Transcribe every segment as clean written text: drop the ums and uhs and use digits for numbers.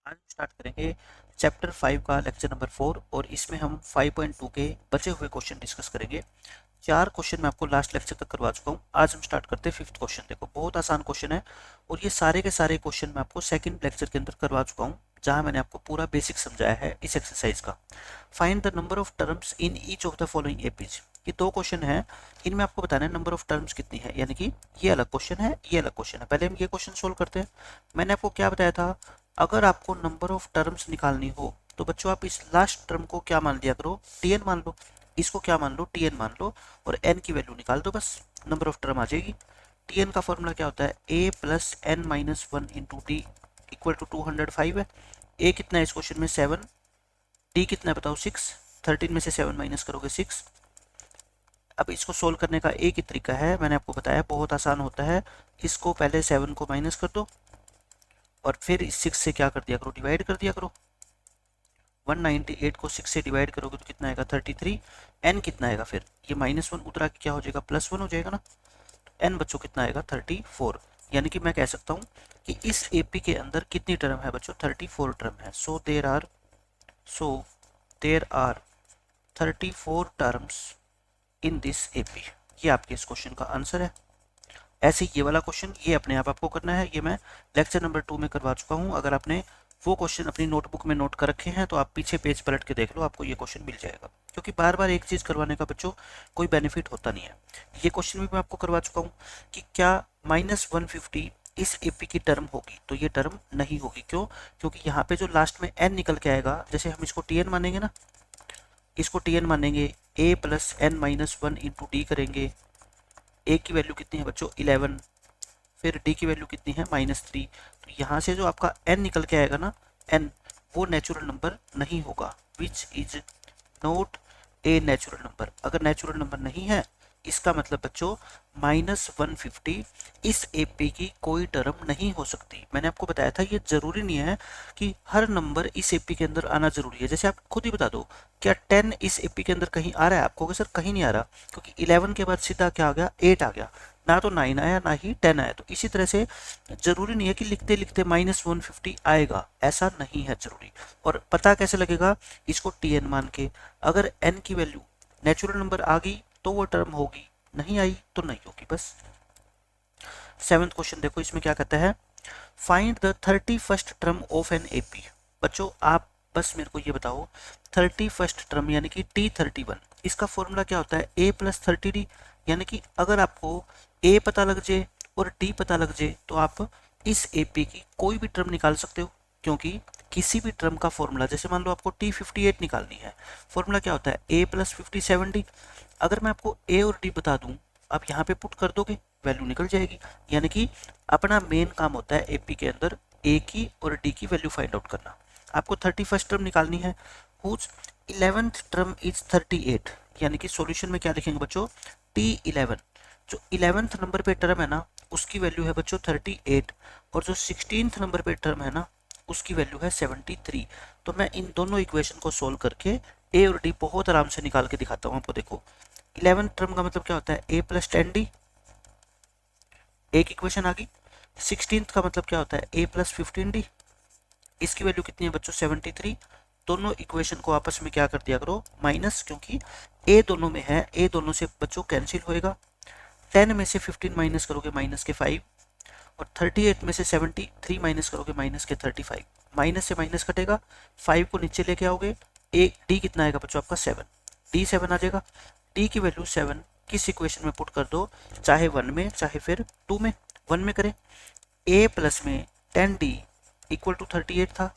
आज हम स्टार्ट करेंगे चैप्टर 5 का लेक्चर नंबर 4 और इसमें हम 5.2 के बचे हुए क्वेश्चन डिस्कस करेंगे। 4 क्वेश्चन मैं आपको लास्ट लेक्चर तक करवा चुका हूँ। आज हम स्टार्ट करते हैं 5th क्वेश्चन। देखो बहुत आसान क्वेश्चन है और ये सारे के सारे क्वेश्चन मैं आपको सेकंड लेक्चर के अंदर करवा चुका हूँ, जहां मैंने आपको पूरा बेसिक समझाया है इस एक्सरसाइज का। Find the number of terms in each of the following APs. ये दो क्वेश्चन है, इनमें आपको बताना है नंबर ऑफ टर्म्स कितनी है, यानी कि ये अलग क्वेश्चन है, ये अलग क्वेश्चन है। पहले हम ये क्वेश्चन सोल्व करते हैं। मैंने आपको क्या बताया था, अगर आपको नंबर ऑफ टर्म्स निकालनी हो तो बच्चों आप इस लास्ट टर्म को क्या मान लिया करो, टीएन मान लो। इसको क्या मान लो, टीएन मान लो और एन की वैल्यू निकाल दो, बस नंबर ऑफ टर्म आ जाएगी। टीएन का फॉर्मूला क्या होता है, ए plus N minus one into T equal to 205 है। ए कितना है इस क्वेश्चन में 7, टी कितना है बताओ 6, 13 में से 7 माइनस करोगे 6। अब इसको सोल्व करने का एक ही तरीका है, मैंने आपको बताया बहुत आसान होता है। इसको पहले 7 को माइनस कर दो और फिर इस 6 से क्या कर दिया करो, डिवाइड कर दिया करो। 198 को 6 से डिवाइड करोगे तो कितना आएगा 33। एन कितना आएगा, फिर ये -1 उतरा के क्या हो जाएगा +1 हो जाएगा ना। तो एन बच्चों कितना आएगा 34। यानी कि मैं कह सकता हूँ कि इस एपी के अंदर कितनी टर्म है बच्चों, 34 टर्म है। So there are 34 terms in this AP. ये आपके इस क्वेश्चन का आंसर है। ऐसे ये वाला क्वेश्चन ये अपने आप आपको करना है, ये मैं लेक्चर नंबर 2 में करवा चुका हूँ। अगर आपने वो क्वेश्चन अपनी नोटबुक में नोट कर रखे हैं तो आप पीछे पेज पलट के देख लो, आपको ये क्वेश्चन मिल जाएगा। क्योंकि बार बार एक चीज़ करवाने का बच्चों कोई बेनिफिट होता नहीं है। ये क्वेश्चन भी मैं आपको करवा चुका हूँ कि क्या -150 इस एपी की टर्म होगी, तो ये टर्म नहीं होगी। क्यों? क्योंकि यहाँ पे जो लास्ट में एन निकल के आएगा, जैसे हम इसको टीएन मानेंगे ना, इसको टीएन मानेंगे, a plus N minus one into d करेंगे। ए की वैल्यू कितनी है बच्चों 11, फिर डी की वैल्यू कितनी है -3। तो यहाँ से जो आपका n निकल के आएगा ना, n वो नेचुरल नंबर नहीं होगा, which is not a natural number. अगर नेचुरल नंबर नहीं है इसका मतलब बच्चों -150 इस एपी की कोई टर्म नहीं हो सकती। मैंने आपको बताया था ये जरूरी नहीं है कि हर नंबर इस एपी के अंदर आना जरूरी है। जैसे आप खुद ही बता दो, क्या 10 इस एपी के अंदर कहीं आ रहा है? आपको सर कहीं नहीं आ रहा, क्योंकि 11 के बाद सीधा क्या आ गया, 8 आ गया, ना तो 9 आया ना ही 10 आया। तो इसी तरह से जरूरी नहीं है कि लिखते लिखते -150 आएगा, ऐसा नहीं है जरूरी। और पता कैसे लगेगा, इसको टीएन मान के, अगर एन की वैल्यू नेचुरल नंबर आ गई तो वो टर्म होगी, नहीं आई तो नहीं होगी, बस। 7th क्वेश्चन देखो, इसमें क्या कहता है, find the 31st term of an AP. बच्चों आप बस मेरे को ये बताओ, 31st टर्म यानी कि T31, इसका फॉर्मूला क्या होता है, A प्लस 30D। यानी कि अगर आपको A पता लग जाए और D पता लग जाए तो आप इस AP की कोई भी टर्म निकाल सकते हो। क्योंकि किसी भी टर्म का फॉर्मूला, जैसे मान लो आपको T58 निकालनी है, फॉर्मूला क्या होता है A प्लस 57D। अगर मैं आपको A और D बता दूं, आप यहाँ पे पुट कर दोगे, वैल्यू निकल जाएगी। यानी कि अपना मेन काम होता है एपी के अंदर ए की और डी की वैल्यू फाइंड आउट करना। आपको 31st टर्म निकालनी है, हुज 11th टर्म इज 38। यानी कि सॉल्यूशन में क्या लिखेंगे बच्चों, T11। जो 11th नंबर पे टर्म है ना, उसकी वैल्यू है बच्चों 38, और जो 16th नंबर पे टर्म है ना, उसकी वैल्यू है 73। तो मैं इन दोनों इक्वेशन को सोल्व करके ए और डी बहुत आराम से निकाल के दिखाता हूँ आपको। देखो 11th टर्म का मतलब क्या होता है, ए प्लस 10D, एक इक्वेशन आ गई। 16th का मतलब क्या होता है, ए प्लस 15D, इसकी वैल्यू कितनी है बच्चों 73। दोनों इक्वेशन को आपस में क्या कर दिया करो, माइनस, क्योंकि ए दोनों में है, ए दोनों से बच्चों कैंसिल होएगा। 10 में से 15 माइनस करोगे माइनस के 5, और 38 में से 73 माइनस करोगे माइनस के 35। माइनस से माइनस कटेगा, 5 को नीचे लेके आओगे, ए डी कितना आएगा बच्चों आपका 7, डी 7 आ जाएगा। डी की वैल्यू 7 किस इक्वेशन में पुट कर दो, चाहे 1 में चाहे फिर 2 में। 1 में करें, ए प्लस में 10D इक्वल टू 38 था,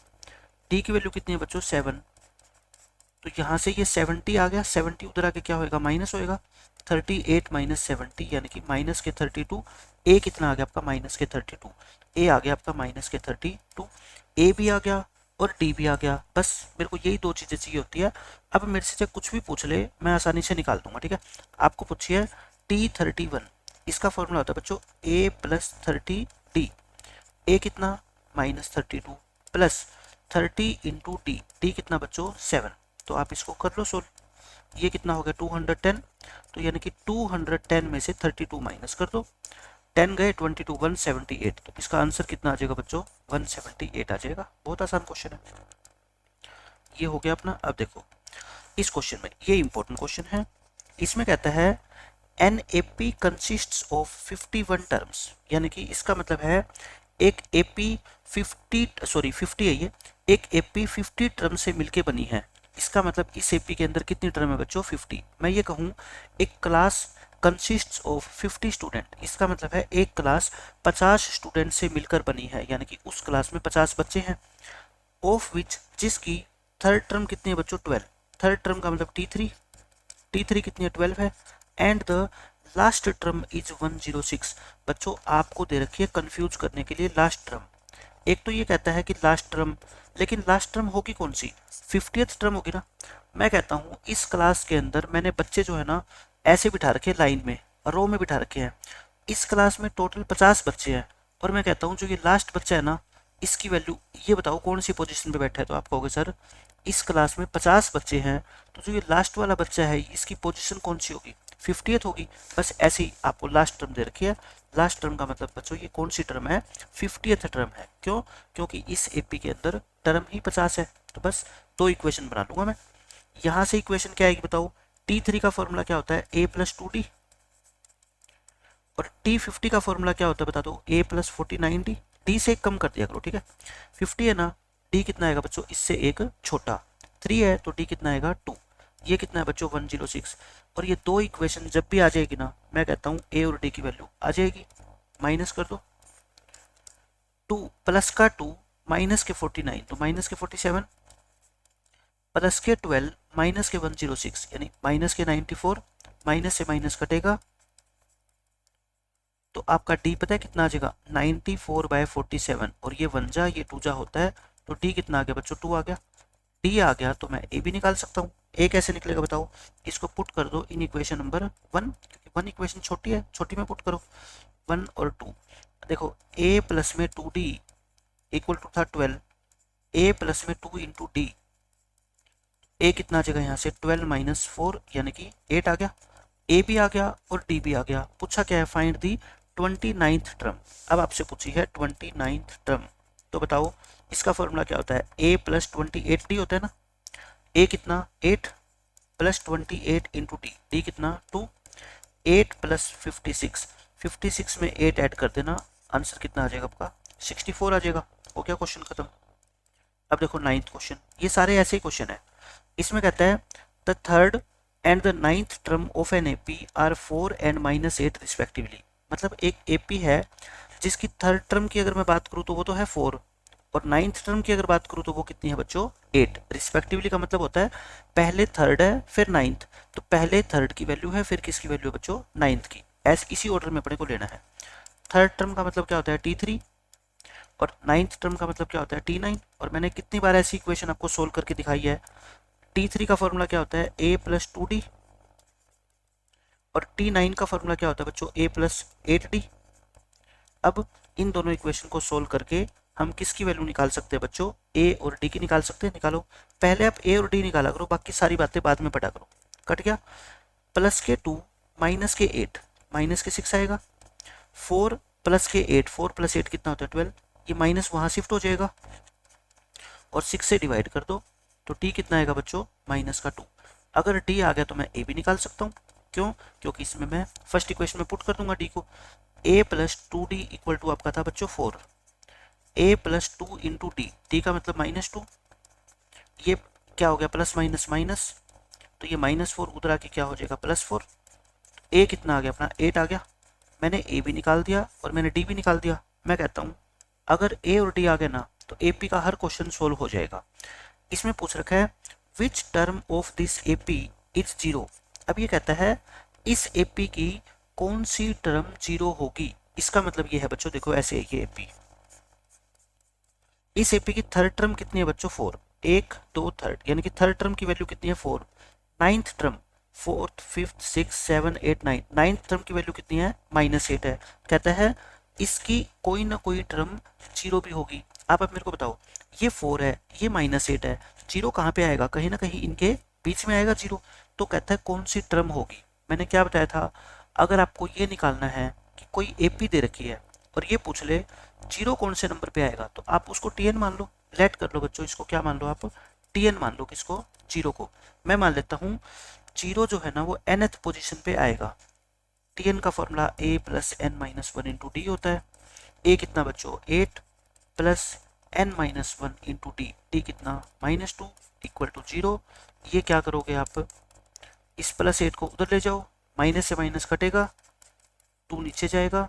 डी की वैल्यू कितनी है बच्चों 7, तो यहाँ से ये 70 आ गया, 70 उधर आके क्या होएगा, माइनस होएगा। 38 माइनस 70 यानी कि माइनस के 32। ए कितना आ गया आपका माइनस के 32, ए आ गया आपका माइनस के 32, ए भी आ गया और डी भी आ गया। बस मेरे को यही दो चीज़ें चाहिए होती है। अब मेरे से चाहे कुछ भी पूछ ले, मैं आसानी से निकाल दूंगा, ठीक है। आपको पूछिए T31, इसका फॉर्मूला होता है बच्चों ए प्लस 30D। ए कितना -32 प्लस 30 इंटू डी, डी कितना बच्चों 7। तो आप इसको कर लो सोल्व। ये कितना हो गया 210, तो यानी कि 210 में से 32 माइनस कर दो, 10 गए 22, 178। तो इसका आंसर कितना आ जाएगा बच्चों? 178 आ जाएगा। बहुत आसान क्वेश्चन है। ये हो गया अपना। अब देखो इस क्वेश्चन में, ये इंपॉर्टेंट क्वेश्चन है। इसमें कहता है an AP consists of 51 terms, यानी कि इसका मतलब है एक एपी 50 है, ये एक एपी 50 टर्म से मिलके बनी है। इसका मतलब इस एपी के अंदर कितनी टर्म है बच्चों? 50। मैं ये कहूँ एक क्लास कंसिस्ट्स ऑफ 50 स्टूडेंट, इसका मतलब है एक क्लास 50 स्टूडेंट से मिलकर बनी है, यानी कि उस क्लास में 50 बच्चे हैं। ऑफ विच, जिसकी थर्ड टर्म कितनी है बच्चों? 12। थर्ड टर्म का मतलब T3 कितनी है? 12 है। And the last term is 106। बच्चों आपको दे रखी है कंफ्यूज करने के लिए लास्ट टर्म। एक तो ये कहता है कि लास्ट टर्म, लेकिन लास्ट टर्म होगी कौन सी? 50th टर्म होगी ना। मैं कहता हूँ इस क्लास के अंदर मैंने बच्चे जो है ना ऐसे बिठा रखे, लाइन में, रो में बिठा रखे हैं। इस क्लास में टोटल 50 बच्चे हैं, और मैं कहता हूँ जो ये लास्ट बच्चा है ना, इसकी वैल्यू, ये बताओ कौन सी पोजीशन पे बैठा है? तो आप कहोगे सर इस क्लास में 50 बच्चे हैं, तो जो ये लास्ट वाला बच्चा है इसकी पोजीशन कौन सी होगी? 50th होगी। बस ऐसे ही आपको लास्ट टर्म दे रखी है। लास्ट टर्म का मतलब बच्चों ये कौन सी टर्म है? 50th टर्म है। क्यों? क्योंकि इस एपी के अंदर टर्म ही 50 है। तो बस दो इक्वेशन बना लूंगा मैं। यहाँ से इक्वेशन क्या आएगी बताओ? T3 का फॉर्मूला क्या होता है? A + 2D। और T50 का फॉर्मूला क्या होता है बता दो? A + 49D। D से कम कर दिया करो, ठीक है। 50 है ना, D कितना आएगा बच्चों? इससे एक छोटा। 3 है तो D कितना आएगा? 2। ये कितना है बच्चों? 106। और ये दो इक्वेशन जब भी आ जाएगी ना, मैं कहता हूँ A और D की वैल्यू आ जाएगी। माइनस कर दो, 2 प्लस का 2 माइनस के 49 तो माइनस के 47, प्लस के 12 माइनस के 106 यानी माइनस के 94, माइनस से माइनस कटेगा तो आपका डी पता है कितना आ जाएगा? 94/47। और ये 1 जा ये 2 जा होता है, तो डी कितना आ गया बच्चों? 2 आ गया। डी आ गया तो मैं ए भी निकाल सकता हूँ। ए कैसे निकलेगा बताओ? इसको पुट कर दो इन इक्वेशन नंबर 1, क्योंकि 1 इक्वेशन छोटी है, छोटी में पुट करो। 1 और 2, देखो ए प्लस में 2D इक्वल टू था 12। ए प्लस में 2 इंटू डी, ए कितना आ जाएगा यहाँ से? 12 - 4 यानी कि 8 आ गया। ए भी आ गया और डी भी आ गया। पूछा क्या है? Find the 29th term. अब आपसे पूछी है 29th टर्म, तो बताओ इसका फॉर्मूला क्या होता है? A + 28D होता है ना। A कितना? 8 + 28 इंटू डी, डी कितना? 2। 8 + 56, 56 में 8 ऐड कर देना, आंसर कितना आ जाएगा आपका? 64 आ जाएगा। हो गया क्वेश्चन खत्म। अब देखो 9th क्वेश्चन, ये सारे ऐसे ही क्वेश्चन है। इसमें कहता है the third and the 9th term of an AP are 4 and -8 respectively. मतलब एक एपी है जिसकी थर्ड टर्म की अगर मैं बात करूँ तो वो तो है 4, और 9th टर्म की अगर बात करूँ तो वो कितनी है बच्चों? 8। रिस्पेक्टिवली का मतलब होता है पहले थर्ड है फिर 9th, तो पहले थर्ड की वैल्यू है फिर किसकी वैल्यू है बच्चों? 9th की। ऐसे इसी ऑर्डर में अपने को लेना है। थर्ड टर्म का मतलब क्या होता है? T3, और 9th टर्म का मतलब क्या होता है? T9। और मैंने कितनी बार ऐसी इक्वेशन आपको सोल्व करके दिखाई है। T3 का फॉर्मूला क्या होता है? A + 2D, और T9 का फॉर्मूला क्या होता है बच्चों? A + 8D। अब इन दोनों इक्वेशन को सोल्व करके हम किसकी वैल्यू निकाल सकते हैं बच्चों? A और D की निकाल सकते हैं। निकालो। पहले आप A और D निकाला करो, बाकी सारी बातें बाद में पढ़ा करो। कट गया। प्लस के 2 माइनस के 8 माइनस के 6 आएगा। 4 + के 8, 4 + 8 कितना होता है? 12। ये माइनस वहाँ शिफ्ट हो जाएगा और 6 से डिवाइड कर दो, तो टी कितना आएगा बच्चों? -2। अगर डी आ गया तो मैं ए भी निकाल सकता हूँ। क्यों? क्योंकि इसमें मैं फर्स्ट इक्वेशन में पुट कर दूंगा डी को। a + 2d इक्वल टू आपका था बच्चों 4। a + 2 इंटू डी, डी का मतलब -2। ये क्या हो गया? प्लस माइनस माइनस, तो ये -4 उधर आके क्या हो जाएगा? +4। a कितना आ गया अपना? 8 आ गया। मैंने a भी निकाल दिया और मैंने d भी निकाल दिया। मैं कहता हूँ अगर a और d आ गए ना तो AP का हर क्वेश्चन सोल्व हो जाएगा। इसमें पूछ रखा है which term of this AP is 0। अब ये कहता है इस AP की कौन सी टर्म 0 होगी। इसका मतलब ये है बच्चों, देखो ऐसे है ये AP, इस AP की थर्ड टर्म कितनी है बच्चों? 4। 1 2 थर्ड, यानी कि थर्ड टर्म की वैल्यू कितनी है? 4। 9th term 4th 5th 6th 7 8 9, 9th term की वैल्यू कितनी है? -8 है। कहता है इसकी कोई ना कोई टर्म 0 भी होगी। आप अब मेरे को बताओ, ये 4 है, ये -8 है, 0 कहाँ पे आएगा? कहीं ना कहीं इनके बीच में आएगा 0। तो कहता है कौन सी टर्म होगी। मैंने क्या बताया था? अगर आपको ये निकालना है कि कोई एपी दे रखी है और ये पूछ ले जीरो कौन से नंबर पे आएगा, तो आप उसको टीएन मान लो। लेट कर लो बच्चों, इसको क्या मान लो आप, टीएन मान लो। किसको? जीरो को। मैं मान लेता हूँ जीरो जो है ना वो nth पोजीशन पे आएगा। टीएन का formula a plus N minus one into d होता है। a कितना बच्चों? 8 plus N minus one into d, d कितना? -2 इक्वल टू 0। ये क्या करोगे आप, इस प्लस 8 को उधर ले जाओ, माइनस से माइनस कटेगा, 2 नीचे जाएगा,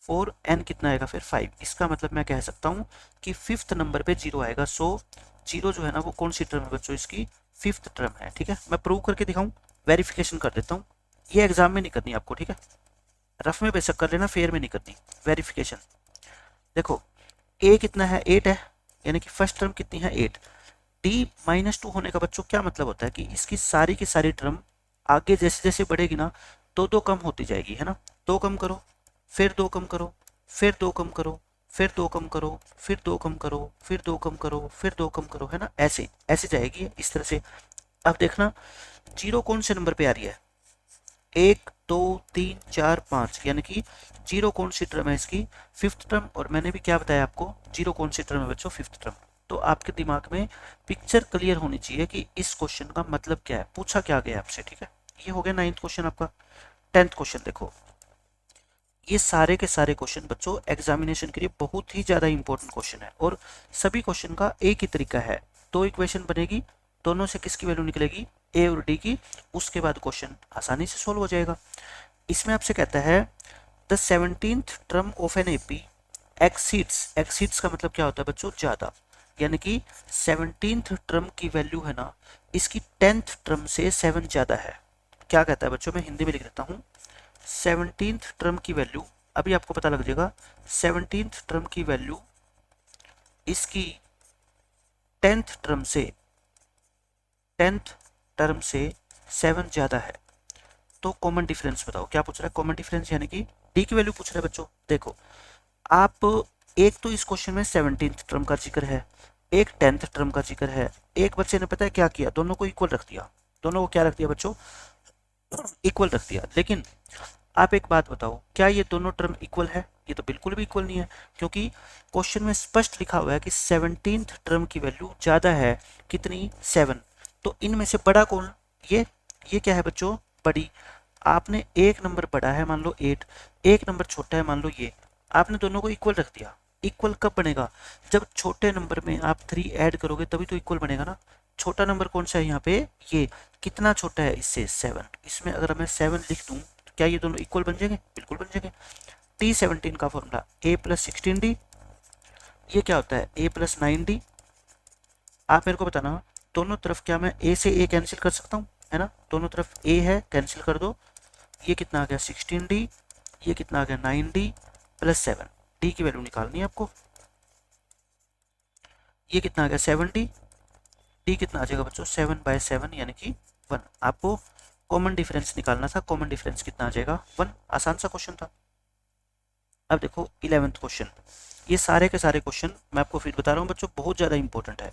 4 एन कितना आएगा फिर 5। इसका मतलब मैं कह सकता हूँ कि फिफ्थ नंबर पे जीरो आएगा। सो जीरो जो है ना वो कौन सी टर्म है बच्चों? इसकी फिफ्थ टर्म है। ठीक है, मैं प्रूव करके दिखाऊं, वेरिफिकेशन कर देता हूँ। ये एग्जाम में नहीं करनी आपको, ठीक है, रफ में बेशक कर लेना, फेयर में नहीं करनी। वेरिफिकेशन देखो, ए कितना है? 8 है, यानी कि फर्स्ट टर्म कितनी है? 8। डी -2 होने का बच्चों क्या मतलब होता है कि इसकी सारी की सारी टर्म आगे जैसे जैसे बढ़ेगी ना तो दो कम होती जाएगी, है ना। दो कम करो, फिर दो कम करो, फिर दो कम करो, फिर दो कम करो, फिर दो कम करो, फिर दो कम करो, फिर दो कम करो, है ना। ऐसे ऐसे जाएगी इस तरह से। अब देखना जीरो कौन से नंबर पे आ रही है? 1 2 3 4 5, यानी कि जीरो कौन सी टर्म है? इसकी फिफ्थ टर्म। और मैंने भी क्या बताया आपको, जीरो कौन सी टर्म है बच्चों? Fifth term. तो आपके दिमाग में पिक्चर क्लियर होनी चाहिए कि इस क्वेश्चन का मतलब क्या है, पूछा क्या गया आपसे। ठीक है, ये हो गया 9th क्वेश्चन आपका। 10th क्वेश्चन देखो, ये सारे के सारे क्वेश्चन बच्चों एग्जामिनेशन के लिए बहुत ही ज़्यादा इंपॉर्टेंट क्वेश्चन है और सभी क्वेश्चन का एक ही तरीका है। दो इक्वेशन बनेगी, दोनों से किसकी वैल्यू निकलेगी? ए और डी की। उसके बाद क्वेश्चन आसानी से सोल्व हो जाएगा। इसमें आपसे कहता है the 17th term of an AP exceeds, exceeds का मतलब क्या होता है बच्चों? ज़्यादा, यानी कि 17th टर्म की वैल्यू है ना इसकी 10th टर्म से 7 ज़्यादा है। क्या कहता है बच्चों? मैं हिंदी में लिख देता हूँ। 17th टर्म की वैल्यू, अभी आपको पता लग जाएगा, 17th टर्म की वैल्यू इसकी 10th टर्म से 7 ज़्यादा है। तो कॉमन डिफरेंस बताओ। क्या पूछ रहा है? कॉमन डिफरेंस, यानी कि डी की वैल्यू पूछ रहा है बच्चों। देखो आप, एक तो इस क्वेश्चन में 17th टर्म का जिक्र है, एक 10th टर्म का जिक्र है। एक बच्चे ने पता है क्या किया? दोनों को इक्वल रख दिया। दोनों को क्या रख दिया बच्चों? इक्वल रख दिया। लेकिन आप एक बात बताओ, क्या ये दोनों टर्म इक्वल है? ये तो बिल्कुल भी इक्वल नहीं है, क्योंकि क्वेश्चन में स्पष्ट लिखा हुआ है कि 17th टर्म की वैल्यू ज़्यादा है। कितनी? 7। तो इनमें से बड़ा कौन? ये क्या है बच्चों? बड़ी। आपने एक नंबर बड़ा है मान लो 8, एक नंबर छोटा है मान लो ये, आपने दोनों को इक्वल रख दिया। इक्वल कब बनेगा? जब छोटे नंबर में आप 3 ऐड करोगे तभी तो इक्वल बनेगा ना। छोटा नंबर कौन सा है यहाँ पे? ये। कितना छोटा है इससे? 7। इसमें अगर मैं 7 लिख दूँ तो क्या ये दोनों इक्वल बन जाएंगे? बिल्कुल बन जाएंगे। T17 का फॉर्मूला a प्लस 16d, ये क्या होता है? a plus 9d। आप मेरे को बताना, दोनों तरफ क्या मैं a से a कैंसिल कर सकता हूँ? है ना, दोनों तरफ a है, कैंसिल कर दो। ये कितना आ गया? 16d। ये कितना आ गया? 9d plus 7। d की वैल्यू निकालनी है आपको। ये कितना आ गया? 7d। d कितना आ जाएगा बच्चों? 7/7 यानी कि 1। आपको कॉमन डिफरेंस निकालना था। कॉमन डिफरेंस कितना आ जाएगा? 1। आसान सा क्वेश्चन था। अब देखो 11th क्वेश्चन। ये सारे के सारे क्वेश्चन मैं आपको फिर बता रहा हूँ बच्चों, बहुत ज़्यादा इंपॉर्टेंट है।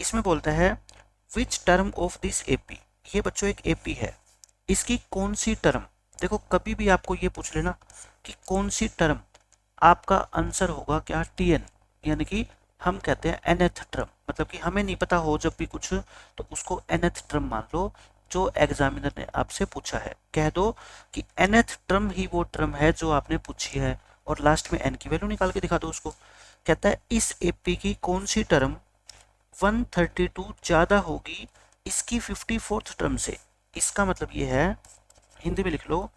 इसमें बोलता है which term of this AP, ये बच्चों एक एपी है, इसकी कौन सी टर्म। देखो कभी भी आपको ये पूछ लेना कि कौन सी टर्म, आपका आंसर होगा क्या? टीएन, यानी कि हम कहते हैं nth टर्म। मतलब कि हमें नहीं पता हो जब भी कुछ तो उसको nth टर्म मान लो जो एग्जामिनर ने आपसे पूछा है। कह दो कि nth टर्म ही वो टर्म है जो आपने पूछी है और लास्ट में n की वैल्यू निकाल के दिखा दो उसको। कहता है इस एपी की कौन सी टर्म 132 ज़्यादा होगी इसकी 54th टर्म से। इसका मतलब ये है, हिंदी में लिख लो,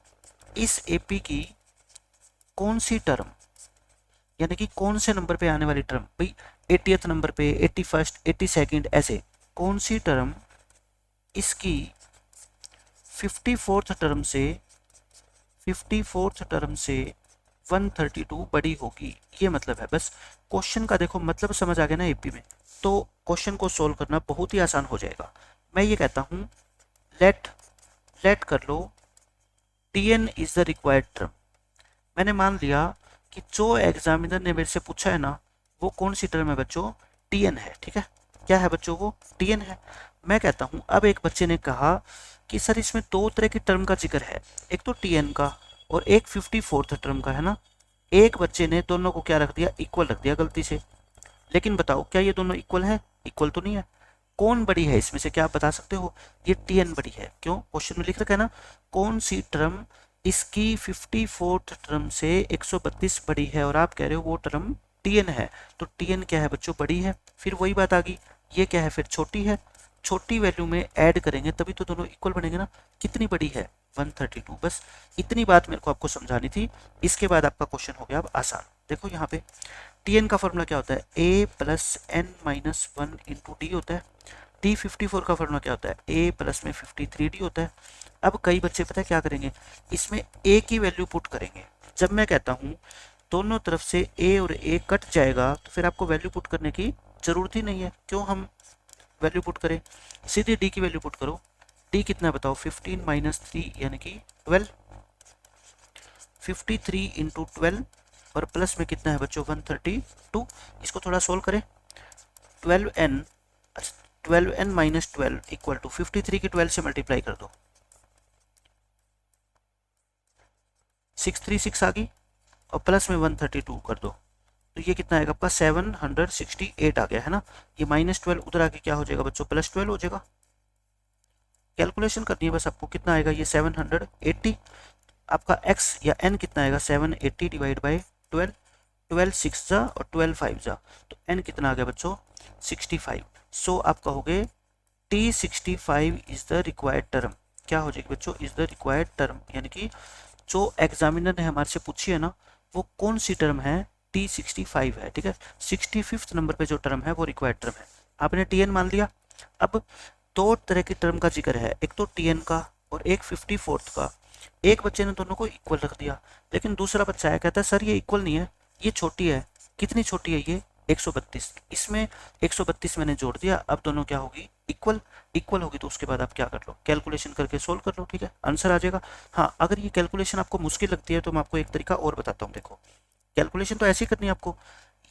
इस एपी की कौन सी टर्म, यानी कि कौन से नंबर पे आने वाली टर्म, भाई 80th नंबर पे, 81st, 82nd, ऐसे कौन सी टर्म इसकी 54th टर्म से 132 बड़ी होगी। ये मतलब है। बस क्वेश्चन का देखो मतलब समझ आ गया ना एपी में, तो क्वेश्चन को सोल्व करना बहुत ही आसान हो जाएगा। मैं ये कहता हूँ लेट कर लो t n is the required term. मैंने मान लिया कि जो एग्जामिनर ने मेरे से पूछा है ना वो कौन सी टर्म है बच्चों? टीएन है। ठीक है, क्या है बच्चों? वो टीएन है। मैं कहता हूँ, अब एक बच्चे ने कहा कि सर इसमें दो तरह की टर्म का जिक्र है, एक तो टीएन का और एक 54th टर्म का है ना। एक बच्चे ने दोनों को क्या रख दिया, इक्वल रख दिया गलती से। लेकिन बताओ क्या ये दोनों इक्वल है? इक्वल तो नहीं है। कौन बड़ी है इसमें से, क्या आप बता सकते हो? ये Tn बड़ी है। क्यों? क्वेश्चन में लिख रखा है ना, कौन सी टर्म इसकी 54th टर्म से 132 बड़ी है, और आप कह रहे हो वो टर्म Tn है। तो Tn क्या है बच्चों? बड़ी है। फिर वही बात आ गई, ये क्या है फिर? छोटी है। छोटी वैल्यू में ऐड करेंगे तभी तो दोनों इक्वल बनेंगे ना। कितनी बड़ी है? 132। बस इतनी बात मेरे को आपको समझानी थी। इसके बाद आपका क्वेश्चन हो गया अब आसान। देखो यहाँ पे Tn का फॉर्मूला क्या होता है? a plus N minus one into d होता है। T54 का फॉर्मूला क्या होता है? a प्लस में 53d होता है। अब कई बच्चे पता है क्या करेंगे, इसमें a की वैल्यू पुट करेंगे। जब मैं कहता हूँ दोनों तरफ से a और a कट जाएगा तो फिर आपको वैल्यू पुट करने की जरूरत ही नहीं है। क्यों हम वैल्यू पुट करें? सीधे d की वैल्यू पुट करो। d कितना बताओ? 15 माइनस 3 यानी कि 12। 53 इंटू 12 और प्लस में कितना है बच्चों? 132। इसको थोड़ा सोल्व करें। 12n 12n minus 12 equal to 53 की 12 से मल्टीप्लाई कर दो, 636 आ गई, और प्लस में 132 कर दो तो ये कितना आएगा आपका? 768 आ गया है ना। ये माइनस 12 उधर आके क्या हो जाएगा बच्चों? प्लस 12 हो जाएगा। कैलकुलेशन करनी है बस आपको, कितना आएगा ये? 780। आपका x या n कितना आएगा? 780 डिवाइड बाई 12। 12 6 जा और 12 5 जा, तो n कितना आ गया बच्चों? 65। सो आप कहोगे T65 is the required term. क्या हो जाएगी बच्चों? इज द रिक्वायर्ड टर्म, यानी कि जो एग्जामिनर ने हमारे से पूछी है ना, वो कौन सी टर्म है? T65 है। ठीक है, 65th नंबर पे जो टर्म है वो रिक्वायर्ड टर्म है। आपने Tn मान लिया। अब दो तरह की टर्म का जिक्र है, एक तो Tn का और एक 54th का। एक बच्चे ने दोनों को इक्वल रख दिया, लेकिन दूसरा बच्चा है कहता है सर ये इक्वल नहीं है, ये छोटी है। कितनी छोटी है ये? 132। इसमें 132 मैंने जोड़ दिया, अब दोनों क्या होगी? इक्वल। इक्वल होगी तो उसके बाद आप क्या कर लो? कैलकुलेशन करके सोल्व कर लो। ठीक है, आंसर आ जाएगा। हाँ, अगर ये कैलकुलेशन आपको मुश्किल लगती है तो मैं आपको एक तरीका और बताता हूँ। देखो, कैलकुलेशन तो ऐसे ही करनी है आपको।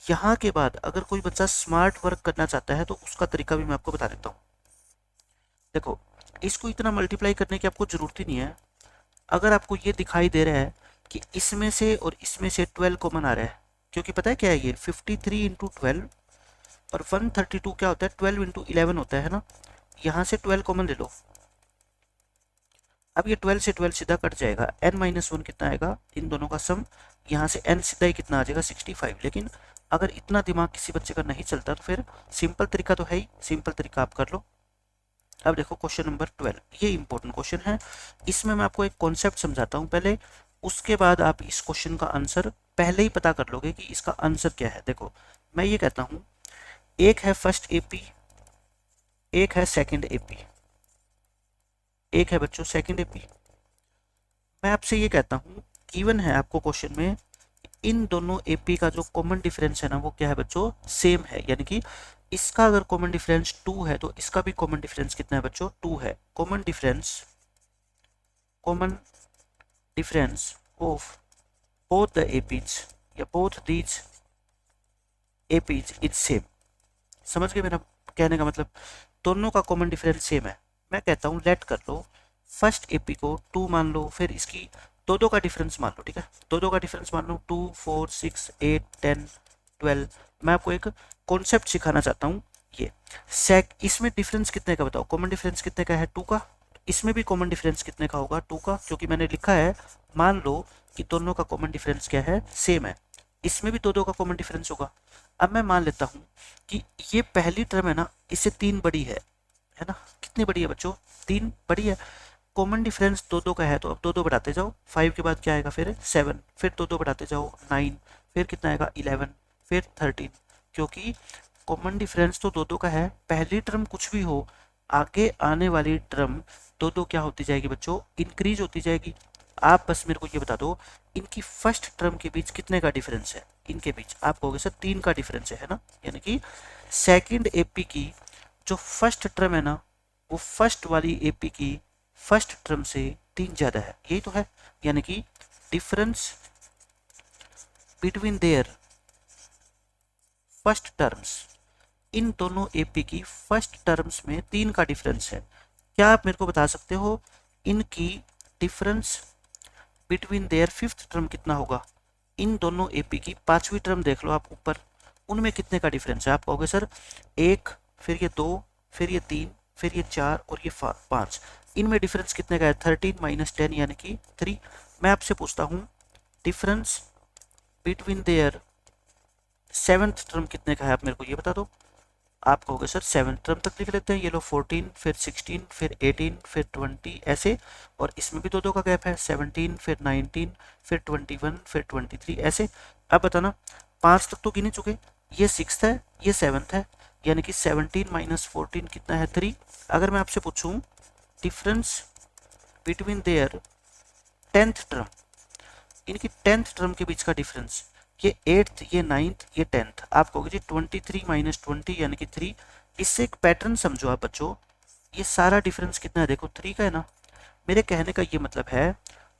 यहाँ के बाद अगर कोई बच्चा स्मार्ट वर्क करना चाहता है तो उसका तरीका भी मैं आपको बता देता हूँ। देखो, इसको इतना मल्टीप्लाई करने की आपको जरूरत ही नहीं है। अगर आपको ये दिखाई दे रहा है कि इसमें से और इसमें से 12 कॉमन आ रहा है, क्योंकि पता है क्या है ये 53 इंटू 12 और 132 क्या होता है? 12 इंटू 11 होता है ना। यहाँ से 12 कॉमन ले लो। अब ये 12 से 12 सीधा कट जाएगा, n माइनस वन कितना आएगा? इन दोनों का सम। यहाँ से n सीधा ही कितना आ जाएगा? 65। लेकिन अगर इतना दिमाग किसी बच्चे का नहीं चलता तो फिर सिंपल तरीका तो है ही, सिंपल तरीका आप कर लो। अब देखो क्वेश्चन नंबर 12, ये इंपॉर्टेंट क्वेश्चन है। इसमें मैं आपको एक कॉन्सेप्ट समझाता हूँ पहले, उसके बाद आप इस क्वेश्चन का आंसर पहले ही पता कर लोगे कि इसका आंसर क्या है। देखो, मैं ये कहता हूँ एक है फर्स्ट एपी, एक है सेकंड एपी, एक है बच्चों सेकंड एपी। मैं आपसे ये कहता हूँ, गिवन है आपको क्वेश्चन में, इन दोनों एपी का जो कॉमन डिफरेंस है ना वो क्या है बच्चों? सेम है। यानी कि इसका अगर कॉमन डिफरेंस 2 है तो इसका भी कॉमन डिफरेंस कितना है बच्चों? 2 है। Common difference of both the APs या both these APs is same. समझ गए मेरा कहने का मतलब? दोनों का कॉमन डिफरेंस सेम है। मैं कहता हूँ लेट कर लो, फर्स्ट एपी को 2 मान लो, फिर इसकी दो का डिफरेंस मान लो। ठीक है, दो का डिफरेंस मान लो, 2 4 6 8 10 12। मैं आपको एक कॉन्सेप्ट सिखाना चाहता हूँ। ये इसमें डिफरेंस कितने का बताओ? कॉमन डिफरेंस कितने का है? 2 का। इसमें भी कॉमन डिफरेंस कितने का होगा? 2 का, क्योंकि मैंने लिखा है मान लो कि दोनों का कॉमन डिफरेंस क्या है? सेम है। इसमें भी दो का कॉमन डिफरेंस होगा। अब मैं मान लेता हूँ कि ये पहली टर्म है ना, इससे 3 बड़ी है ना। कितनी बड़ी है बच्चों? 3 बड़ी है। कॉमन डिफरेंस दो का है तो अब दो बढ़ाते जाओ। 5 के बाद क्या आएगा फिर? 7, फिर दो बढ़ाते जाओ 9, फिर कितना आएगा? 11, फिर 13। क्योंकि कॉमन डिफरेंस तो दो का है। पहली टर्म कुछ भी हो, आगे आने वाली टर्म दो क्या होती जाएगी बच्चों? इंक्रीज होती जाएगी। आप बस मेरे को ये बता दो, इनकी फर्स्ट टर्म के बीच कितने का डिफरेंस है? इनके बीच आप कहोगे सर 3 का डिफरेंस है ना। यानी कि सेकंड एपी की जो फर्स्ट टर्म है ना, वो फर्स्ट वाली एपी की फर्स्ट टर्म से 3 ज्यादा है। यही तो है। यानी कि difference between their first terms, इन दोनों एपी की फर्स्ट टर्म्स में 3 का डिफरेंस है। क्या आप मेरे को बता सकते हो इनकी difference between there fifth term कितना होगा, इन दोनों एपी की पांचवी टर्म देख लो आप ऊपर, उनमें कितने का डिफरेंस है। आप कहोगे सर एक, फिर ये दो, फिर ये तीन, फिर ये चार और ये पाँच, इनमें डिफरेंस कितने का है, 13 माइनस 10 यानी कि 3। मैं आपसे पूछता हूँ difference between there seventh term कितने का है, आप मेरे को ये बता दो। आप कहोगे सर सेवंथ टर्म तक लिख लेते हैं, ये लो 14, फिर 16, फिर 18, फिर 20 ऐसे, और इसमें भी दो दो का गैप है, 17, फिर 19, फिर 21, फिर 23 ऐसे। अब बताना, पाँच तक तो गिने चुके, ये सिक्स्थ है, ये सेवंथ है, यानी कि 17 माइनस 14 कितना है, 3। अगर मैं आपसे पूछूं difference between there tenth term, इनकी टेंथ टर्म के बीच का डिफरेंस, ये एट्थ, ये नाइन्थ, ये टेंथ, आप कहोगे जी 23 माइनस 20 यानी कि 3। इससे एक पैटर्न समझो आप बच्चों, ये सारा डिफरेंस कितना है, देखो 3 का है ना। मेरे कहने का ये मतलब है,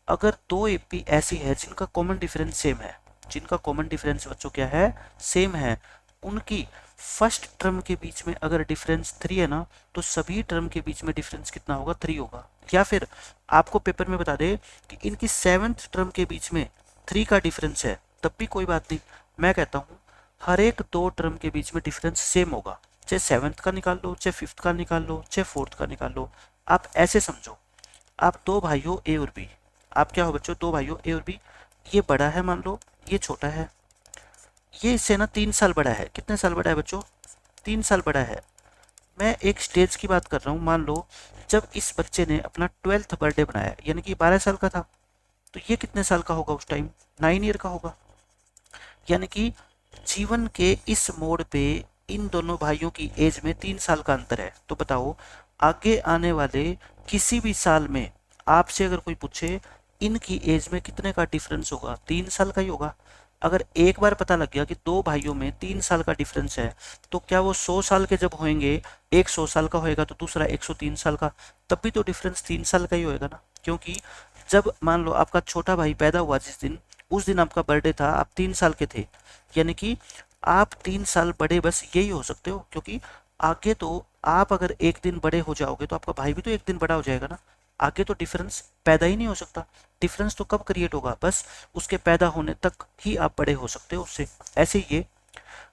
अगर दो एपी ऐसी है जिनका कॉमन डिफरेंस सेम है, जिनका कॉमन डिफरेंस बच्चों क्या है, सेम है, उनकी फर्स्ट टर्म के बीच में अगर डिफरेंस 3 है ना, तो सभी टर्म के बीच में डिफरेंस कितना होगा, 3 होगा। या फिर आपको पेपर में बता दे कि इनकी सेवंथ टर्म के बीच में 3 का डिफरेंस है, तब भी कोई बात नहीं। मैं कहता हूँ हर एक दो टर्म के बीच में डिफरेंस सेम होगा, चाहे सेवंथ का निकाल लो, चाहे फिफ्थ का निकाल लो, चाहे फोर्थ का निकाल लो। आप ऐसे समझो, आप दो भाइयों ए और बी, आप क्या हो बच्चों, दो भाइयों ए और बी, ये बड़ा है मान लो, ये छोटा है, ये इससे ना 3 साल बड़ा है। कितने साल बड़ा है बच्चों, 3 साल बड़ा है। मैं एक स्टेज की बात कर रहा हूँ, मान लो जब इस बच्चे ने अपना 12th बर्थडे बनाया, यानी कि 12 साल का था, तो ये कितने साल का होगा उस टाइम, 9 ईयर का होगा। यानी कि जीवन के इस मोड़ पे इन दोनों भाइयों की एज में 3 साल का अंतर है। तो बताओ आगे आने वाले किसी भी साल में आपसे अगर कोई पूछे इनकी एज में कितने का डिफरेंस होगा, 3 साल का ही होगा। अगर एक बार पता लग गया कि दो भाइयों में 3 साल का डिफरेंस है, तो क्या वो 100 साल के जब होंगे, एक 100 साल का होएगा तो दूसरा 103 साल का, तब भी तो डिफरेंस 3 साल का ही होएगा ना। क्योंकि जब मान लो आपका छोटा भाई पैदा हुआ जिस दिन, उस दिन आपका बर्थडे था, आप 3 साल के थे, यानी कि आप 3 साल बड़े बस यही हो सकते हो। क्योंकि आगे तो आप अगर एक दिन बड़े हो जाओगे तो आपका भाई भी तो एक दिन बड़ा हो जाएगा ना, आगे तो डिफरेंस पैदा ही नहीं हो सकता। डिफरेंस तो कब क्रिएट होगा, बस उसके पैदा होने तक ही आप बड़े हो सकते हो उससे। ऐसे ये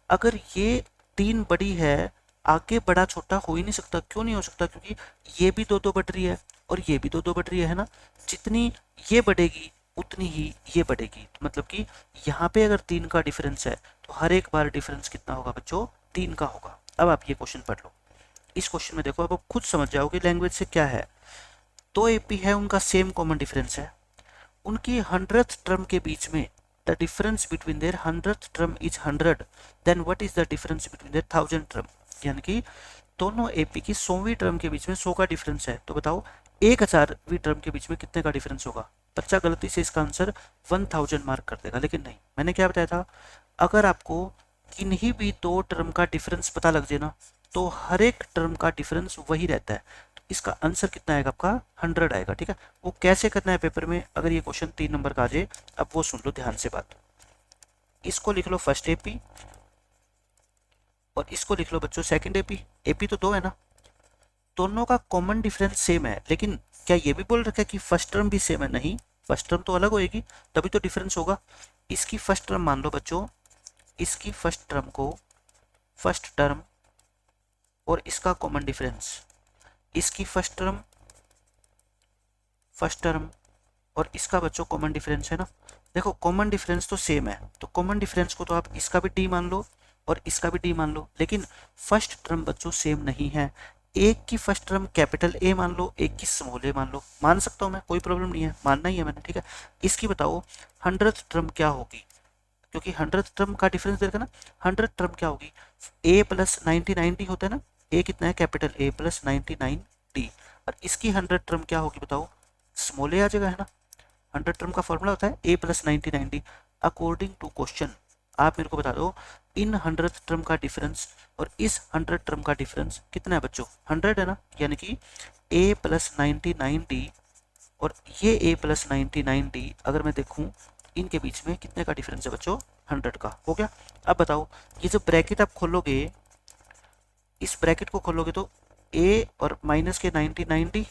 अगर ये 3 बड़ी है, आगे बड़ा छोटा हो ही नहीं सकता। क्यों नहीं हो सकता, क्योंकि ये भी दो दो बढ़ रही है और ये भी दो दो बढ़ रही है ना। जितनी ये बढ़ेगी उतनी ही ये बढ़ेगी, तो मतलब कि यहाँ पे अगर 3 का डिफरेंस है तो हर एक बार डिफरेंस कितना होगा बच्चों, 3 का होगा। अब आप ये क्वेश्चन पढ़ लो, इस क्वेश्चन में देखो, अब आप खुद समझ जाओगे लैंग्वेज से क्या है। दो एपी है, उनका सेम कॉमन डिफरेंस है, उनकी 100th टर्म के बीच में the difference between their 100th term is 100, then what is the difference between their 1000 term. यानी कि दोनों एपी की 100वीं टर्म के बीच में 100 का डिफरेंस है, तो बताओ 1000वीं टर्म के बीच में कितने का डिफरेंस होगा। बच्चा गलती से इसका आंसर 1000 मार्क कर देगा, लेकिन नहीं, मैंने क्या बताया था, अगर आपको किन्हीं भी दो टर्म का डिफरेंस पता लग जाए ना, तो हर एक टर्म का डिफरेंस वही रहता है। तो इसका आंसर कितना आएगा आपका, 100 आएगा। ठीक है, वो कैसे करना है पेपर में, अगर ये क्वेश्चन 3 नंबर का आ जाए, अब वो सुन लो ध्यान से बात। इसको लिख लो फर्स्ट एपी और इसको लिख लो बच्चों सेकंड एपी। एपी तो दो है ना, दोनों का कॉमन डिफरेंस सेम है, लेकिन क्या ये भी बोल रखा है कि फर्स्ट टर्म भी सेम है, नहीं, फर्स्ट टर्म तो अलग होएगी तभी तो डिफरेंस होगा। इसकी फर्स्ट टर्म मान लो बच्चों, इसकी फर्स्ट टर्म को फर्स्ट टर्म और इसका कॉमन डिफरेंस, इसकी फर्स्ट टर्म और इसका बच्चों कॉमन डिफरेंस है ना। देखो कॉमन डिफरेंस तो सेम है, तो कॉमन डिफरेंस को तो आप इसका भी डी मान लो और इसका भी डी मान लो, लेकिन फर्स्ट टर्म बच्चों सेम नहीं है। एक की फर्स्ट टर्म कैपिटल ए मान लो, एक की स्मॉल ए मान लो, मान सकता हूँ मैं, कोई प्रॉब्लम नहीं है, मानना ही है मैंने। ठीक है, इसकी बताओ 100th टर्म क्या होगी, क्योंकि 100th टर्म का डिफरेंस देखा ना, 100th टर्म क्या होगी, ए प्लस 99 होता है ना, ए कितना है, कैपिटल ए प्लस 99 और इसकी 100th टर्म क्या होगी बताओ, स्मॉल ए आ जाएगा, है ना। 100 टर्म का फॉर्मूला होता है ए प्लस 99। अकॉर्डिंग टू क्वेश्चन आप मेरे को बता दो, इन 100th टर्म का डिफरेंस और इस 100 टर्म का डिफरेंस कितना है बच्चों, 100 है ना। यानी कि ए प्लस 99 और ये ए प्लस 99 अगर मैं देखूं, इनके बीच में कितने का डिफरेंस है बच्चों, 100 का। हो गया। अब बताओ, ये जो ब्रैकेट आप खोलोगे, इस ब्रैकेट को खोलोगे तो ए और माइनस के 90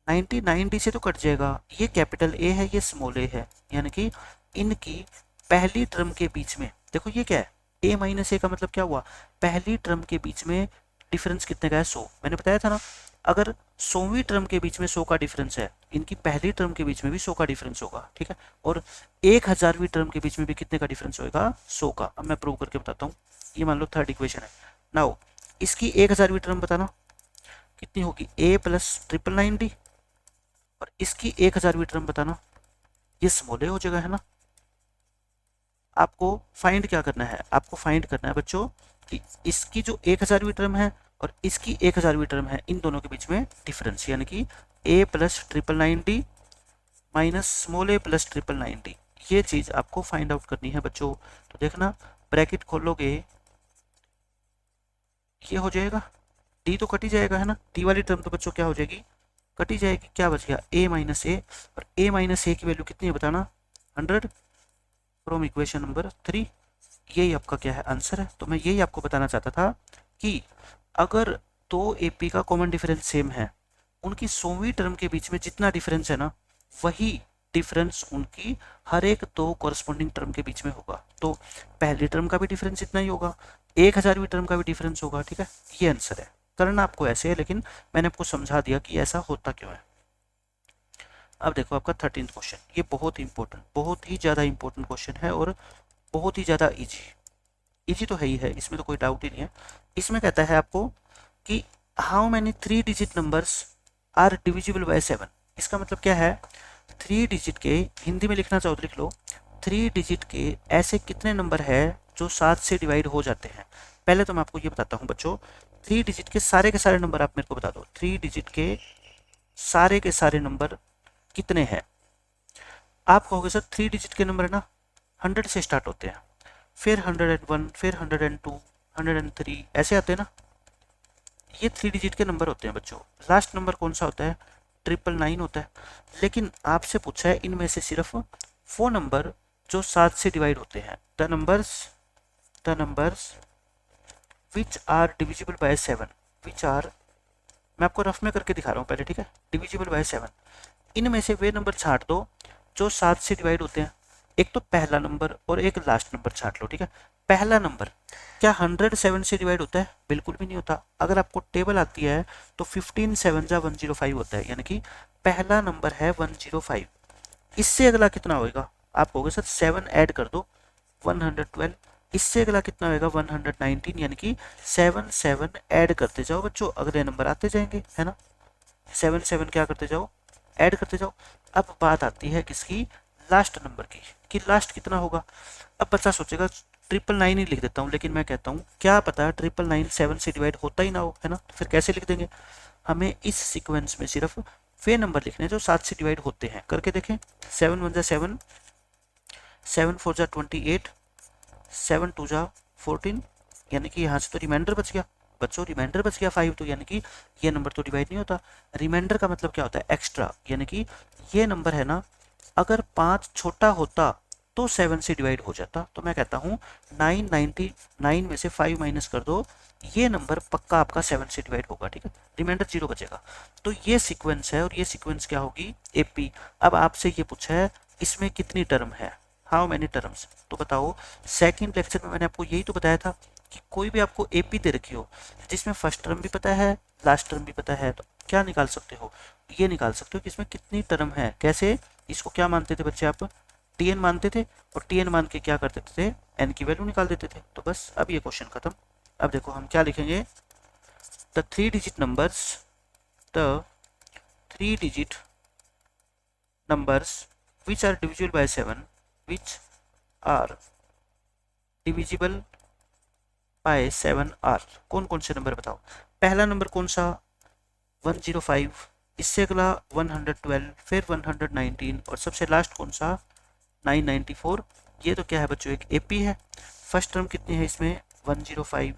90 से तो कट जाएगा, ये कैपिटल ए है, ये स्मॉल ए है, यानी कि इनकी पहली टर्म के बीच में देखो ये क्या है, ए माइनस ए का मतलब क्या हुआ, पहली टर्म के बीच में डिफरेंस कितने का है 100। मैंने बताया था ना, अगर 100वीं टर्म के बीच में 100 का डिफरेंस है, इनकी पहली टर्म के बीच में भी 100 का डिफरेंस होगा, ठीक है। और 1000वीं टर्म के बीच में भी कितने का डिफरेंस होगा, 100 का। अब मैं प्रूव करके बताता हूँ। ये मान लो थर्ड इक्वेशन है। नाउ इसकी 1000वीं टर्म बताना कितनी होगी, ए प्लस 999 और इसकी 1000वीं टर्म बताना, ये स्मॉल ए हो जाएगा, है ना। आपको फाइंड क्या करना है, आपको फाइंड करना है बच्चों कि इसकी जो 1000वीं टर्म है और इसकी 1000वीं टर्म है, इन दोनों के बीच में डिफरेंस, यानी कि ए प्लस 999 माइनस स्मॉल ए प्लस 999, ये चीज आपको फाइंड आउट करनी है बच्चों। तो देखना, ब्रैकेट खोलोगे ये हो जाएगा, डी तो कट ही जाएगा, है ना। डी वाली टर्म तो बच्चों क्या हो जाएगी, कट ही जाएगी। क्या बच गया, ए माइनस ए, और ए माइनस ए की वैल्यू कितनी है बताना, 100 फ्रॉम इक्वेशन नंबर 3। यही आपका क्या है, आंसर है। तो मैं यही आपको बताना चाहता था कि अगर दो एपी का कॉमन डिफरेंस सेम है, उनकी 100वीं टर्म के बीच में जितना डिफरेंस है ना, वही डिफरेंस उनकी हर एक दो कॉरस्पॉन्डिंग टर्म के बीच में होगा। तो पहली टर्म का भी डिफरेंस इतना ही होगा, 1000वीं टर्म का भी डिफरेंस होगा, ठीक है। ये आंसर है। करना आपको ऐसे है, लेकिन मैंने आपको समझा दिया कि ऐसा होता क्यों है। अब देखो आपका 13th क्वेश्चन, ये बहुत इंपॉर्टेंट, बहुत ही ज़्यादा इंपॉर्टेंट क्वेश्चन है और बहुत ही ज़्यादा इजी। इजी तो है ही है, इसमें तो कोई डाउट ही नहीं है। इसमें कहता है आपको कि how many 3 digit numbers are divisible by 7। इसका मतलब क्या है, 3 डिजिट के, हिंदी में लिखना चाहो तो लिख लो, 3 डिजिट के ऐसे कितने नंबर है जो 7 से डिवाइड हो जाते हैं। पहले तो मैं आपको ये बताता हूँ बच्चों, 3 डिजिट के सारे नंबर आप मेरे को बता दो। 3 डिजिट के सारे नंबर कितने हैं। आप कहोगे सर 3 डिजिट के नंबर है ना 100 से स्टार्ट होते हैं, फिर 101, फिर 102, 103 ऐसे आते हैं ना। ये 3 डिजिट के नंबर होते हैं बच्चों। लास्ट नंबर कौन सा होता है, 999 होता है। लेकिन आपसे पूछा है इनमें से सिर्फ वो नंबर जो 7 से डिवाइड होते हैं, the numbers which are divisible by 7, which are, मैं आपको रफ में करके दिखा रहा हूँ पहले, ठीक है। डिविजिबल बाय 7, इनमें से वे नंबर छांट दो जो 7 से डिवाइड होते हैं। एक तो पहला नंबर और एक लास्ट नंबर छांट लो, ठीक है। पहला नंबर क्या 107 से डिवाइड होता है, बिल्कुल भी नहीं होता। अगर आपको टेबल आती है तो 15 7 जा 105 होता है, यानी कि पहला नंबर है 105। इससे अगला कितना होगा, आप कहोगे सर 7 ऐड कर दो 112। इससे अगला कितना होगा 119, यानी कि 7 7 ऐड करते जाओ बच्चों, अगले नंबर आते जाएंगे, है ना। 7 7 क्या करते जाओ, ऐड करते जाओ। अब बात आती है किसकी, लास्ट नंबर की, कि लास्ट कितना होगा। अब बच्चा सोचेगा 999 ही लिख देता हूँ, लेकिन मैं कहता हूँ क्या पता 999 7 से डिवाइड होता ही ना हो, है ना। तो फिर कैसे लिख देंगे, हमें इस सीक्वेंस में सिर्फ वे नंबर लिखने जो 7 से डिवाइड होते हैं। करके देखें, 7 1 जा 7, 7 4 जा 28, 7 2 जा 14, यानी कि यहाँ से तो रिमाइंडर बच गया बच्चों, रिमाइंडर बच गया 5, तो यानी कि ये नंबर तो डिवाइड नहीं होता। रिमाइंडर का मतलब क्या होता है, एक्स्ट्रा, यानी कि ये नंबर है ना, अगर 5 छोटा होता तो 7 से डिवाइड हो जाता। तो मैं कहता हूँ 999 में से 5 माइनस कर दो, ये नंबर पक्का आपका 7 से डिवाइड होगा, ठीक है। रिमाइंडर 0 बचेगा। तो ये सीक्वेंस है और ये सीक्वेंस क्या होगी, एपी। अब आपसे ये पूछा है इसमें कितनी टर्म है, हाउ मैनी टर्म्स। तो बताओ, सेकंड लेक्चर में मैंने आपको यही तो बताया था कि कोई भी आपको एपी दे रखी हो जिसमें फर्स्ट टर्म भी पता है लास्ट टर्म भी पता है, तो क्या निकाल सकते हो, ये निकाल सकते हो कि इसमें कितनी टर्म है। कैसे, इसको क्या मानते थे बच्चे आप, टीएन मानते थे, और टीएन मान के क्या करते थे, एन की वैल्यू निकाल देते थे। तो बस अब ये क्वेश्चन खत्म। अब देखो हम क्या लिखेंगे, the 3 digit numbers, the 3 digit numbers which are divisible by 7, which are divisible by 7 are. कौन कौन से नंबर बताओ। पहला नंबर कौन सा, 105, इससे अगला 112, फिर 119, और सबसे लास्ट कौन सा 994। ये तो क्या है बच्चों, एक एपी है। फर्स्ट टर्म कितनी है इसमें 105,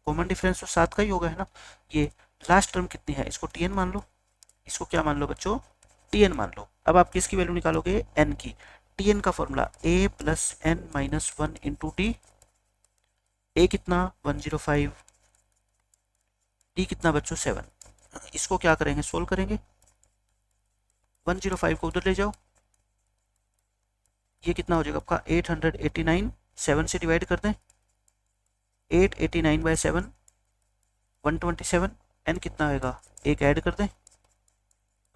कॉमन डिफरेंस तो 7 का ही होगा, है ना। ये लास्ट टर्म कितनी है, इसको टीएन मान लो, इसको क्या मान लो बच्चों, टीएन मान लो। अब आप किसकी वैल्यू निकालोगे, एन की। टीएन का formula a plus N minus 1 into t. A कितना 105, डी कितना बच्चों 7। इसको क्या करेंगे, सोल्व करेंगे। 105 को उधर ले जाओ, ये कितना हो जाएगा आपका 889, 7 से डिवाइड कर दें, 889 बाय 7 127, एन कितना आएगा, एक ऐड कर दें,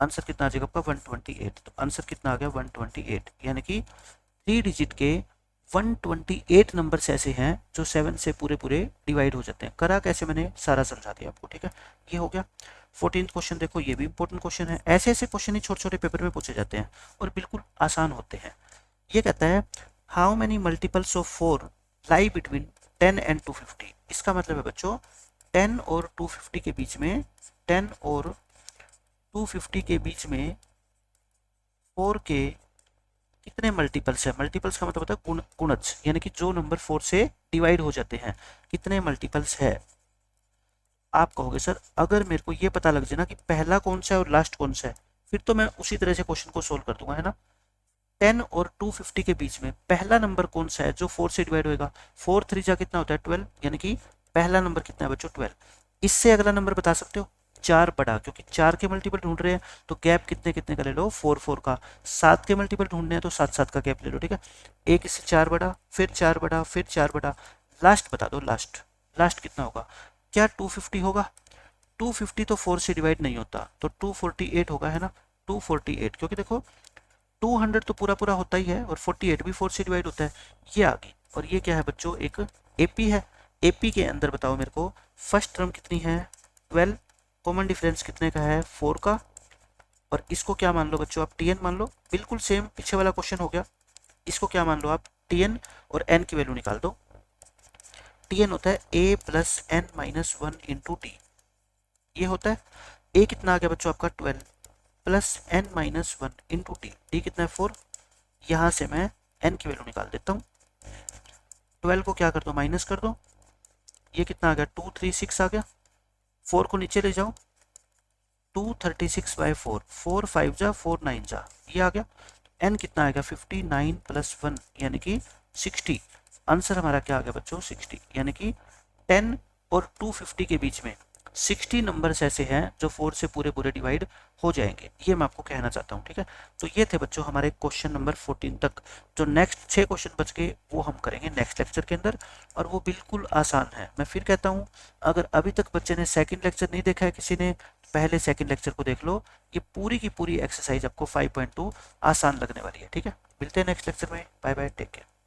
आंसर कितना आ जाएगा आपका 128। तो आंसर कितना आ गया 128, यानी कि 3 डिजिट के 128 नंबर्स ऐसे हैं जो 7 से पूरे पूरे डिवाइड हो जाते हैं। करा कैसे मैंने सारा समझा दिया आपको, ठीक है। ये हो गया। 14th क्वेश्चन देखो, ये भी इंपॉर्टेंट क्वेश्चन है। ऐसे ऐसे क्वेश्चन ही छोटे छोटे पेपर में पूछे जाते हैं और बिल्कुल आसान होते हैं। ये कहता है how many multiples of 4 lie between 10 and 250। इसका मतलब है बच्चों 10 और 250 के बीच में, 10 और 250 के बीच में 4 के कितने मल्टीपल्स है। मल्टीपल्स का मतलब होता है गुणज, यानी कि जो नंबर 4 से डिवाइड हो जाते हैं, कितने मल्टीपल्स है। आप कहोगे सर अगर मेरे को ये पता लग जाए ना कि पहला कौन सा है और लास्ट कौन सा है, फिर तो मैं उसी तरह से क्वेश्चन को सोल्व कर दूंगा, है ना। 10 और 250 के बीच में पहला नंबर कौन सा है जो 4 से डिवाइड होएगा। 4 3 जा कितना होता है 12, यानी कि पहला नंबर कितना है बच्चों 12। इससे अगला नंबर बता सकते हो 4 बड़ा, क्योंकि 4 के मल्टीपल ढूंढ रहे हैं तो गैप कितने कितने का ले लो 4 4 का। 7 के मल्टीपल ढूंढने हैं तो 7 7 का गैप ले लो, ठीक है। एक इससे 4 बड़ा, फिर 4 बड़ा, फिर 4 बड़ा, लास्ट बता दो। लास्ट लास्ट कितना होगा, क्या 250 होगा। 250 तो 4 से डिवाइड नहीं होता, तो 248 होगा, है ना। 248, क्योंकि देखो 200 तो पूरा पूरा होता ही है और 48 भी 4 से डिवाइड होता है। ये आ गई। और ये क्या है बच्चों, एक एपी है। एपी के अंदर बताओ मेरे को फर्स्ट टर्म कितनी है 12, कॉमन डिफरेंस कितने का है 4 का, और इसको क्या मान लो बच्चों आप टीएन मान लो। बिल्कुल सेम पीछे वाला क्वेश्चन हो गया। इसको क्या मान लो आप टीएन, और एन की वैल्यू निकाल दो। टीएन होता है ए plus N minus 1 into t, ये होता है। ए कितना आ गया बच्चों आपका 12 plus N minus 1 into t, t कितना है 4। यहाँ से मैं एन की वैल्यू निकाल देता हूँ। 12 को क्या कर दो माइनस कर दो, ये कितना आ गया 236 आ गया। 4 को नीचे ले जाओ, 236 बाई 4, 4 5 जा 4 9 जा, ये आ गया। एन कितना आएगा 59 प्लस 1 यानी कि 60। आंसर हमारा क्या आ गया बच्चों 60, यानी कि 10 और 250 के बीच में 60 नंबर्स ऐसे हैं जो 4 से पूरे पूरे डिवाइड हो जाएंगे। ये मैं आपको कहना चाहता हूँ, ठीक है। तो ये थे बच्चों हमारे क्वेश्चन नंबर 14 तक। जो नेक्स्ट 6 क्वेश्चन बच गए वो हम करेंगे नेक्स्ट लेक्चर के अंदर, और वो बिल्कुल आसान है। मैं फिर कहता हूँ अगर अभी तक बच्चे ने सेकंड लेक्चर नहीं देखा है किसी ने, पहले सेकंड लेक्चर को देख लो। ये पूरी की पूरी एक्सरसाइज आपको 5.2 आसान लगने वाली है, ठीक है। मिलते हैं नेक्स्ट लेक्चर में। Bye bye, take care.